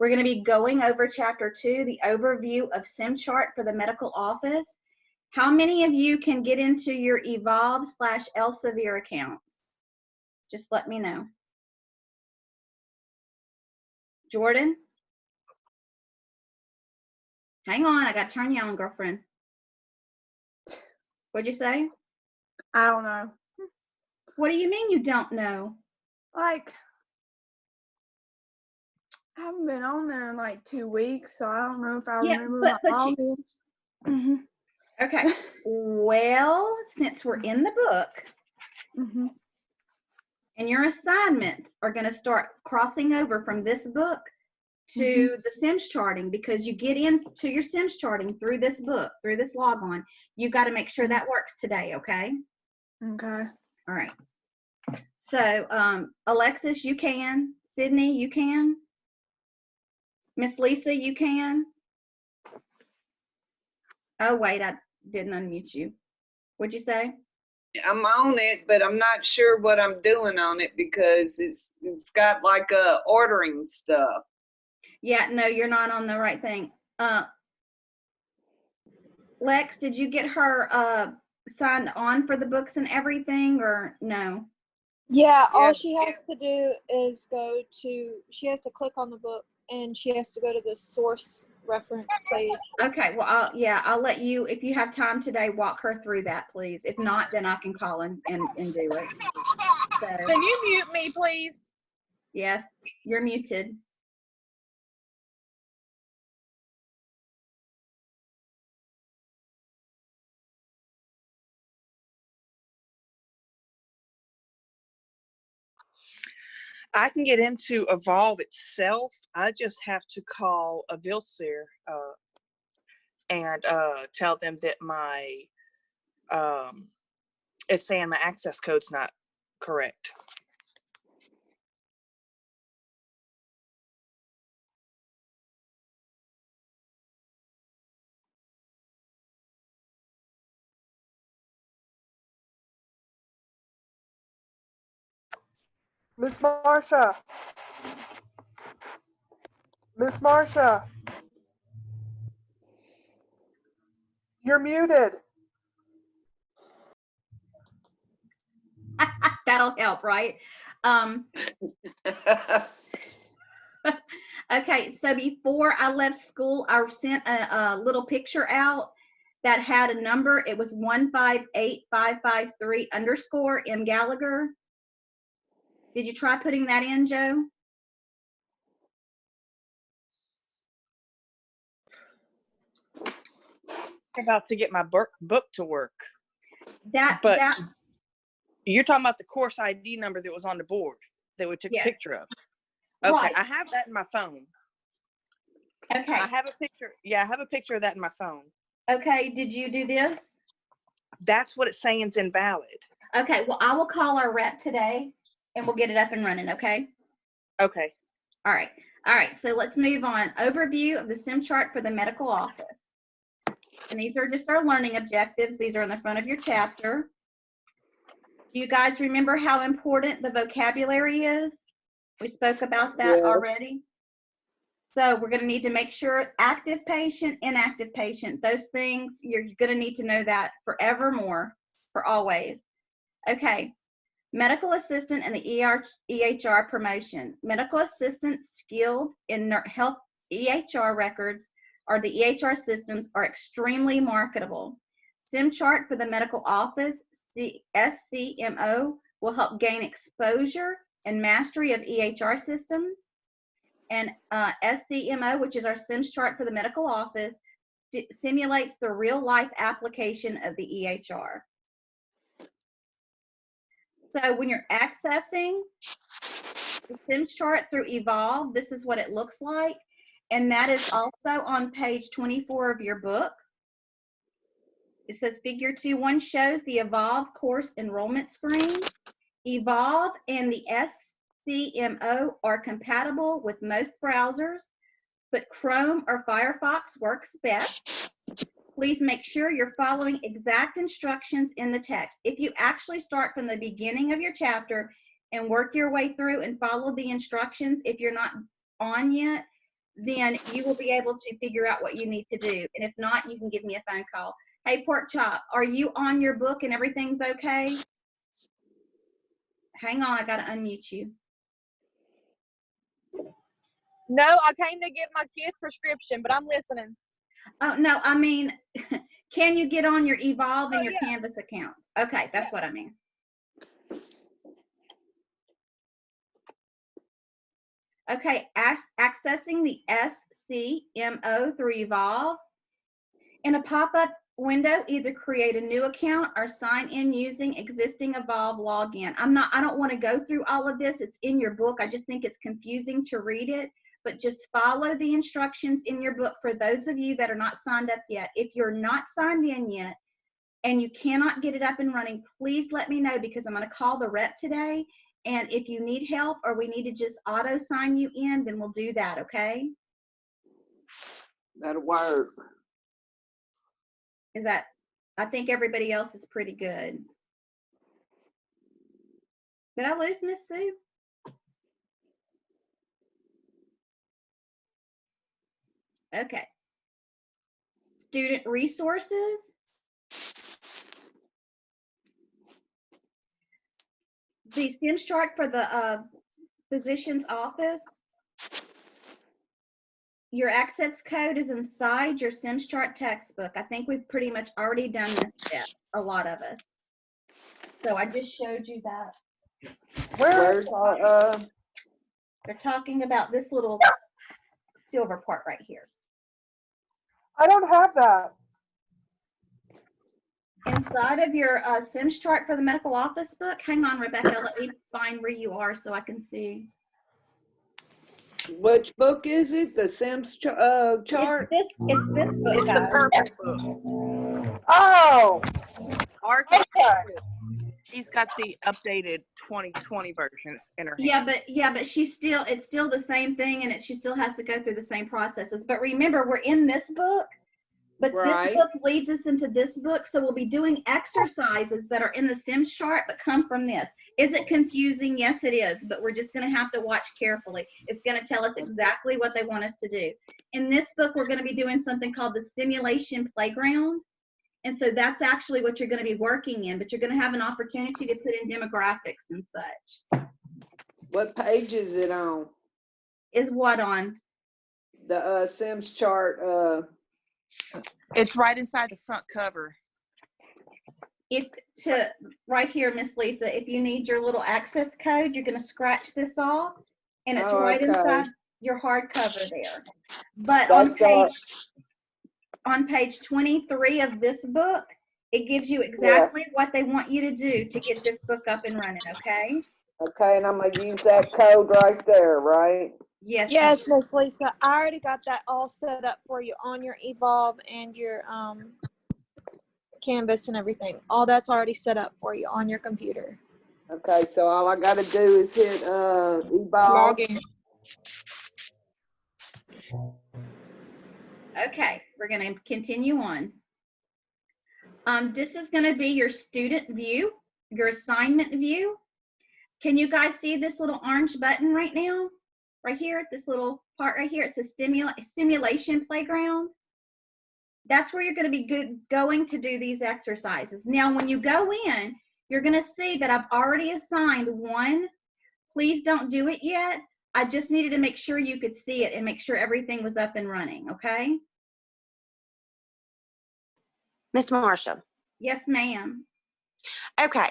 We're going to be going over Chapter 2, the overview of SimChart for the medical office. How many of you can get into your Evolve/Elsevier accounts? Just let me know. Jordan? Hang on, I got to turn you on, girlfriend. What'd you say? I don't know. What do you mean you don't know? Like, I haven't been on there in like 2 weeks, so I don't know if I remember my login. Okay. Well, since we're in the book, and your assignments are going to start crossing over from this book to the Sims charting, because you get into your Sims charting through this book, through this log on. You've got to make sure that works today, okay? Okay. All right. So, Alexis, you can. Sydney, you can. Miss Lisa, you can. Oh, wait, I didn't unmute you. What'd you say? I'm on it, but I'm not sure what I'm doing on it because it's got like ordering stuff. Yeah, no, you're not on the right thing. Lex, did you get her signed on for the books and everything, or no? Yeah, all she has to do is she has to click on the book and she has to go to the source reference page. Okay, well, I'll let you, if you have time today, walk her through that, please. If not, then I can call and do it. So, can you mute me, please? Yes, you're muted. I can get into Evolve itself. I just have to call a Vilsir and tell them that my it's saying my access code's not correct. Miss Marsha. Miss Marsha. You're muted. That'll help, right? Okay, so before I left school, I sent a little picture out that had a number. It was 158553_ M. Gallagher. Did you try putting that in, Joe? I'm about to get my book to work. But you're talking about the course ID number that was on the board that we took a picture of. Okay, right. I have that in my phone. Okay. I have a picture. Yeah, I have a picture of that in my phone. Okay, did you do this? That's what it's saying is invalid. Okay, well, I will call our rep today and we'll get it up and running, okay? Okay. All right. All right, so let's move on. Overview of the SimChart for the medical office. And these are just our learning objectives. These are in the front of your chapter. Do you guys remember how important the vocabulary is? We spoke about that already. So we're going to need to make sure active patient, inactive patient, those things, you're going to need to know that forevermore, for always. Okay, medical assistant and the EHR promotion. Medical assistant skilled in health EHR records or the EHR systems are extremely marketable. SimChart for the medical office, SCMO, will help gain exposure and mastery of EHR systems. And SCMO, which is our SimChart for the medical office, simulates the real-life application of the EHR. So when you're accessing the SimChart through Evolve, this is what it looks like. And that is also on page 24 of your book. It says Figure 2.1 shows the Evolve course enrollment screen. Evolve and the SCMO are compatible with most browsers, but Chrome or Firefox works best. Please make sure you're following exact instructions in the text. If you actually start from the beginning of your chapter and work your way through and follow the instructions, if you're not on yet, then you will be able to figure out what you need to do. And if not, you can give me a phone call. Hey, Pork Chop, are you on your book and everything's okay? Hang on, I gotta unmute you. No, I came to get my kid's prescription, but I'm listening. Oh, no, I mean, can you get on your Evolve and Oh, your yeah. Canvas accounts? Okay, that's what I mean. Okay, accessing the SCMO through Evolve. In a pop-up window, either create a new account or sign in using existing Evolve login. I don't want to go through all of this. It's in your book. I just think it's confusing to read it, but just follow the instructions in your book for those of you that are not signed up yet. If you're not signed in yet and you cannot get it up and running, please let me know, because I'm going to call the rep today. And if you need help or we need to just auto sign you in, then we'll do that, okay? That'll work. I think everybody else is pretty good. Did I lose Miss Sue? Okay. Student resources. The SimChart for the physician's office. Your access code is inside your SimChart textbook. I think we've pretty much already done this step, a lot of us. So I just showed you that. Where's our, They're talking about this little silver part right here. I don't have that. Inside of your SimChart for the medical office book, hang on, Rebecca, let me find where you are so I can see. which book is it? The Sims chart? It's this book, It's the guys. purple book. Oh, Art, okay. she's got the updated 2020 version in her hand. Yeah, but it's still the same thing, and she still has to go through the same processes. But remember, we're in this book, but Right. this book leads us into this book, so we'll be doing exercises that are in the SimChart but come from this. Is it confusing? Yes, it is, but we're just going to have to watch carefully. It's going to tell us exactly what they want us to do. In this book, we're going to be doing something called the simulation playground. And so that's actually what you're going to be working in, but you're going to have an opportunity to put in demographics and such. What page is it on? Is what on? The Sims chart. It's right inside the front cover. Right here, Miss Lisa, if you need your little access code, you're going to scratch this off, and it's right inside your hardcover there. But on page 23 of this book, it gives you exactly what they want you to do to get this book up and running, okay? Okay, and I'm going to use that code right there, right? Yes. Yes, Miss Lisa, I already got that all set up for you on your Evolve and your Canvas and everything. All that's already set up for you on your computer. Okay, so all I got to do is hit Evolve. Log in. Okay, we're going to continue on. This is going to be your student view, your assignment view. Can you guys see this little orange button right now? Right here, this little part right here, it says simulation playground. That's where you're going to be going to do these exercises. Now, when you go in, you're going to see that I've already assigned one. Please don't do it yet. I just needed to make sure you could see it and make sure everything was up and running, okay? Miss Marsha. Yes, ma'am. Okay.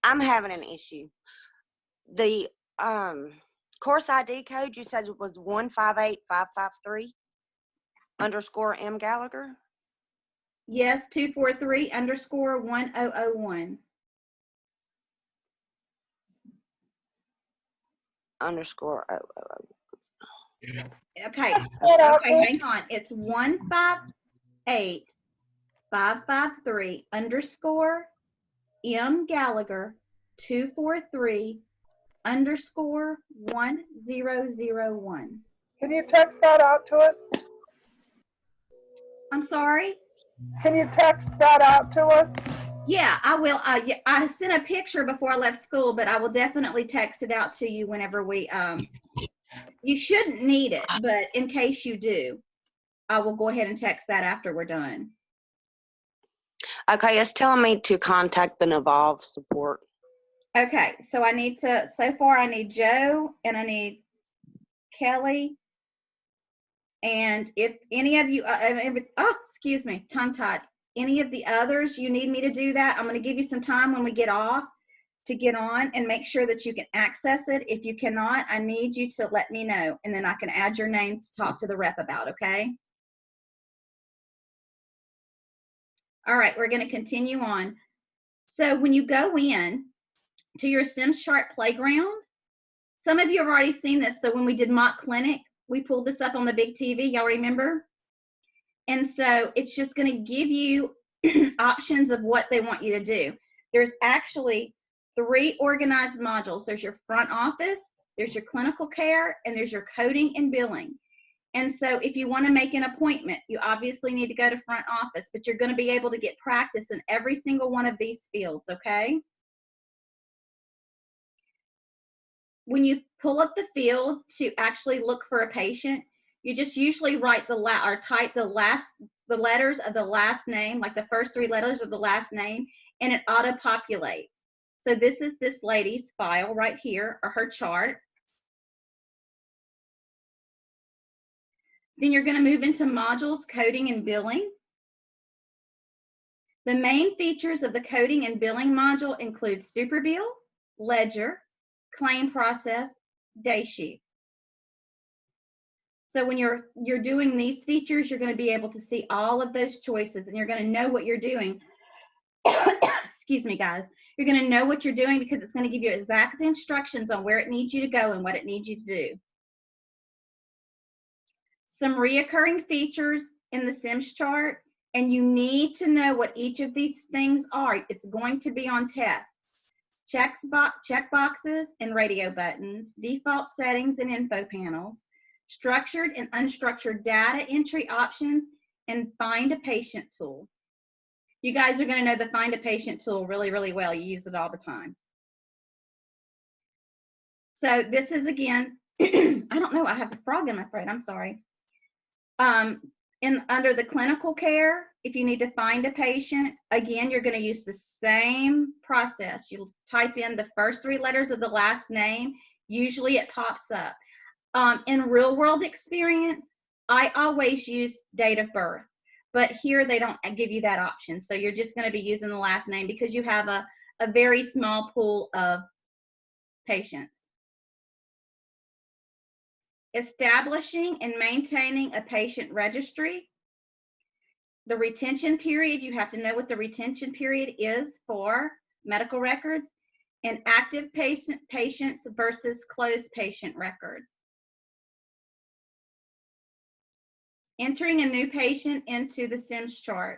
I'm having an issue. The course ID code you said was 158553 _ M Gallagher. Yes, 243_1001. _ Okay, hang on. It's 158553 _ M Gallagher 243_1001. Can you text that out to us? I'm sorry? Can you text that out to us? Yeah, I will. I sent a picture before I left school, but I will definitely text it out to you whenever you You shouldn't need it, but in case you do, I will go ahead and text that after we're done. Okay, it's telling me to contact the Naval support. Okay, so I need to, so far I need Joe and I need Kelly. And if any of you, excuse me, tongue-tied. Any of the others, you need me to do that, I'm going to give you some time when we get off to get on and make sure that you can access it. If you cannot, I need you to let me know, and then I can add your name to talk to the rep about, okay? All right, we're going to continue on. So when you go in to your SimChart playground, some of you have already seen this. So when we did mock clinic, we pulled this up on the big TV, y'all remember? And so it's just going to give you options of what they want you to do. There's actually 3 organized modules. There's your front office, there's your clinical care, and there's your coding and billing. And so if you want to make an appointment, you obviously need to go to front office, but you're going to be able to get practice in every single one of these fields, okay? When you pull up the field to actually look for a patient, you just usually write type the letters of the last name, like the first 3 letters of the last name, and it auto-populates. So this is this lady's file right here, or her chart. Then you're going to move into modules, coding and billing. The main features of the coding and billing module include SuperBill, Ledger, claim process, day sheet. So when you're doing these features, you're going to be able to see all of those choices, and you're going to know what you're doing. Excuse me, guys. You're going to know what you're doing because it's going to give you exact instructions on where it needs you to go and what it needs you to do. Some reoccurring features in the SimChart, and you need to know what each of these things are. It's going to be on tests. Check boxes and radio buttons, default settings and info panels, structured and unstructured data entry options, and find a patient tool. You guys are going to know the find a patient tool really, really well. You use it all the time. So this is, again, I don't know, I have a frog in my throat, I'm sorry. Under the clinical care, if you need to find a patient, again, you're going to use the same process. You'll type in the first 3 letters of the last name. Usually it pops up. In real world experience, I always use date of birth, but here they don't give you that option. So you're just going to be using the last name because you have a very small pool of patients. Establishing and maintaining a patient registry. The retention period, you have to know what the retention period is for medical records, and active patients versus closed patient records. Entering a new patient into the SimChart.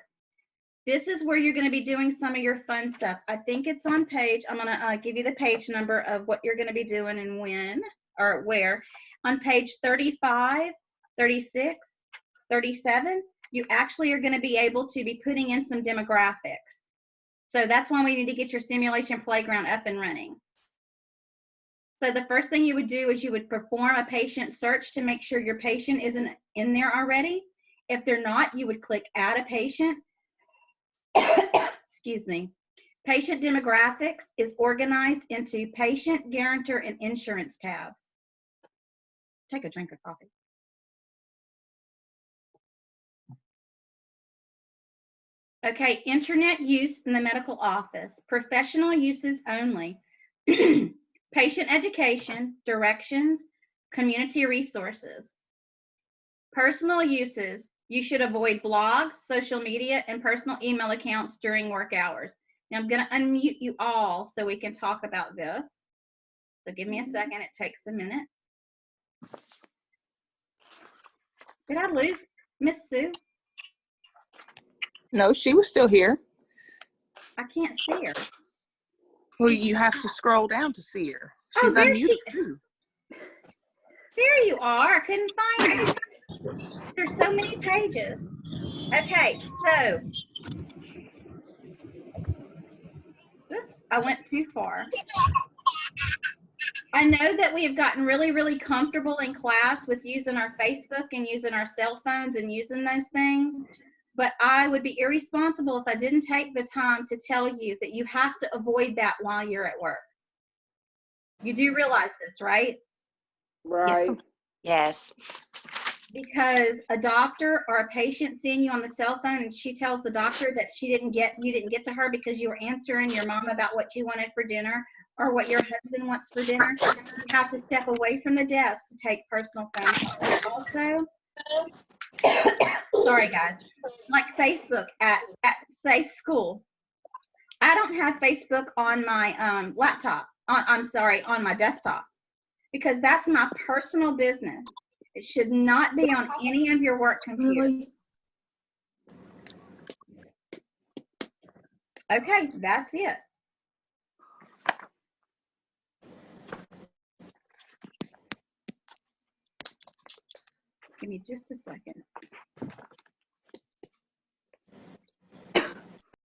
This is where you're going to be doing some of your fun stuff. I think it's on page, I'm going to give you the page number of what you're going to be doing and when, or where. On page 35, 36, 37, you actually are going to be able to be putting in some demographics. So that's why we need to get your simulation playground up and running. So the first thing you would do is you would perform a patient search to make sure your patient isn't in there already. If they're not, you would click add a patient. Excuse me. Patient demographics is organized into patient, guarantor, and insurance tabs. Take a drink of coffee. Okay, internet use in the medical office. Professional uses only. Patient education, directions, community resources. Personal uses. You should avoid blogs, social media, and personal email accounts during work hours. Now I'm going to unmute you all so we can talk about this. So give me a second. It takes a minute. Did I lose Miss Sue? No, she was still here. I can't see her. Well, you have to scroll down to see her. She's there unmuted too. There you are. I couldn't find you. There's so many pages. Okay, so oops, I went too far. I know that we have gotten really, really comfortable in class with using our Facebook and using our cell phones and using those things, but I would be irresponsible if I didn't take the time to tell you that you have to avoid that while you're at work. You do realize this, right? Right. Yes. Because a doctor or a patient seeing you on the cell phone and she tells the doctor that you didn't get to her because you were answering your mom about what you wanted for dinner or what your husband wants for dinner, you have to step away from the desk to take personal phone calls. Also, sorry guys, like Facebook at say school. I don't have Facebook on my laptop, on my desktop, because that's my personal business. It should not be on any of your work computers. Okay, that's it. Give me just a second.